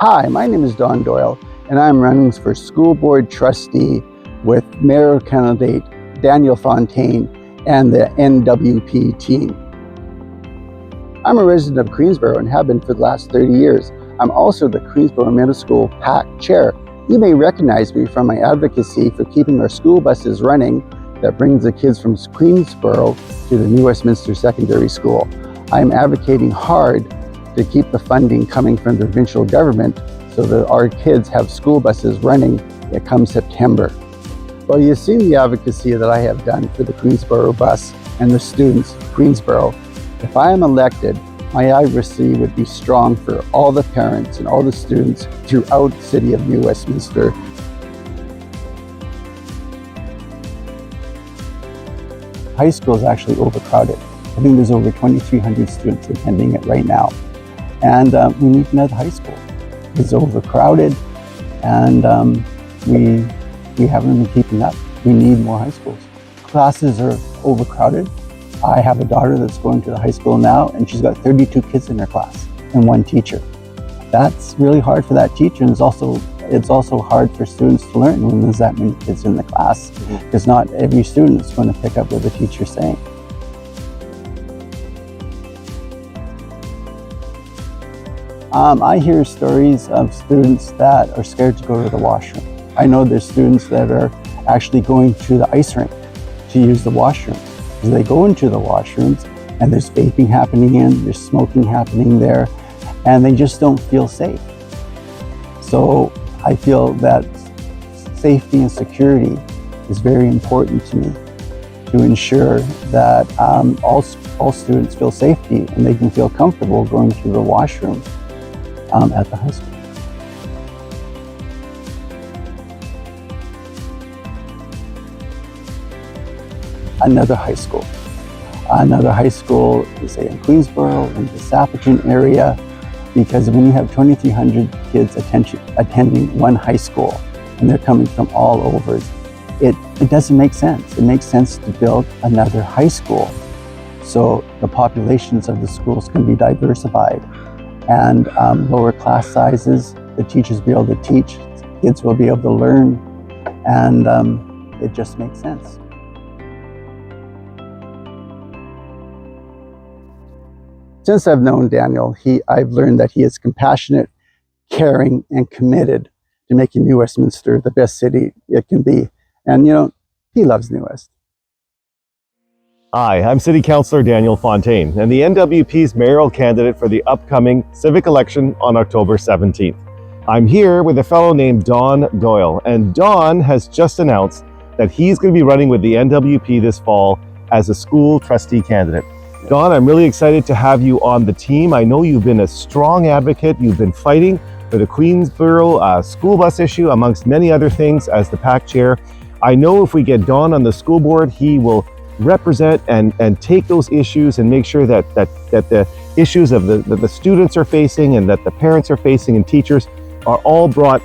Hi, my name is Don Doyle, and I'm running for school board trustee with mayor candidate Daniel Fontaine and the NWP team. I'm a resident of Queensborough and have been for the last 30 years. I'm also the Queensborough Middle School PAC chair. You may recognize me from my advocacy for keeping our school buses running that brings the kids from Queensborough to the New Westminster Secondary School. I'm advocating hard to keep the funding coming from the provincial government so that our kids have school buses running come September. Well, you've seen the advocacy that I have done for the Queensborough bus and the students of Queensborough. If I am elected, my advocacy would be strong for all the parents and all the students throughout the city of New Westminster. High school is actually overcrowded. I think there's over 2,300 students attending it right now. And we need another high school. It's overcrowded and we haven't been keeping up. We need more high schools. Classes are overcrowded. I have a daughter that's going to the high school now and she's got 32 kids in her class and one teacher. That's really hard for that teacher, and it's also hard for students to learn when there's that many kids in the class, because not every student is going to pick up what the teacher's saying. I hear stories of students that are scared to go to the washroom. I know there's students that are actually going to the ice rink to use the washroom. Because they go into the washrooms and there's vaping happening there's smoking happening there, and they just don't feel safe. So I feel that safety and security is very important to me, to ensure that all students feel safety and they can feel comfortable going to the washroom at the high school. Another high school, say in Queensborough, in the Saskatoon area, because when you have 2,300 kids attending one high school and they're coming from all over, it doesn't make sense. It makes sense to build another high school so the populations of the schools can be diversified, and lower class sizes, the teachers will be able to teach, kids will be able to learn, and it just makes sense. Since I've known Daniel, I've learned that he is compassionate, caring, and committed to making New Westminster the best city it can be. And he loves New West. Hi, I'm City Councillor Daniel Fontaine, and the NWP's mayoral candidate for the upcoming civic election on October 17th. I'm here with a fellow named Don Doyle, and Don has just announced that he's going to be running with the NWP this fall as a school trustee candidate. Don, I'm really excited to have you on the team. I know you've been a strong advocate. You've been fighting for the Queensborough school bus issue, amongst many other things, as the PAC chair. I know if we get Don on the school board, he will represent and take those issues and make sure that the issues that the students are facing and that the parents are facing and teachers are all brought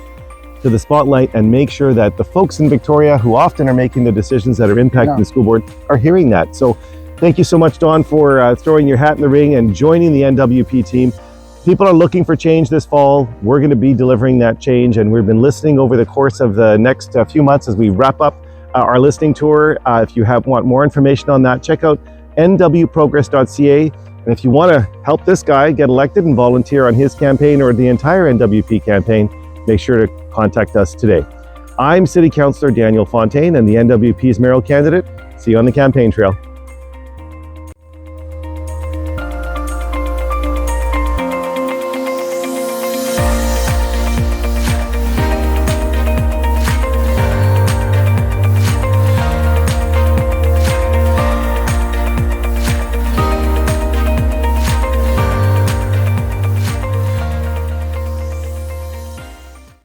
to the spotlight, and make sure that the folks in Victoria who often are making the decisions that are impacting the school board are hearing that. So thank you so much, Don, for throwing your hat in the ring and joining the NWP team. People are looking for change this fall. We're going to be delivering that change, and we've been listening over the course of the next few months as we wrap up our listening tour. If you want more information on that, check out nwprogress.ca. And if you want to help this guy get elected and volunteer on his campaign or the entire NWP campaign, make sure to contact us today. I'm City Councillor Daniel Fontaine and the NWP's mayoral candidate. See you on the campaign trail.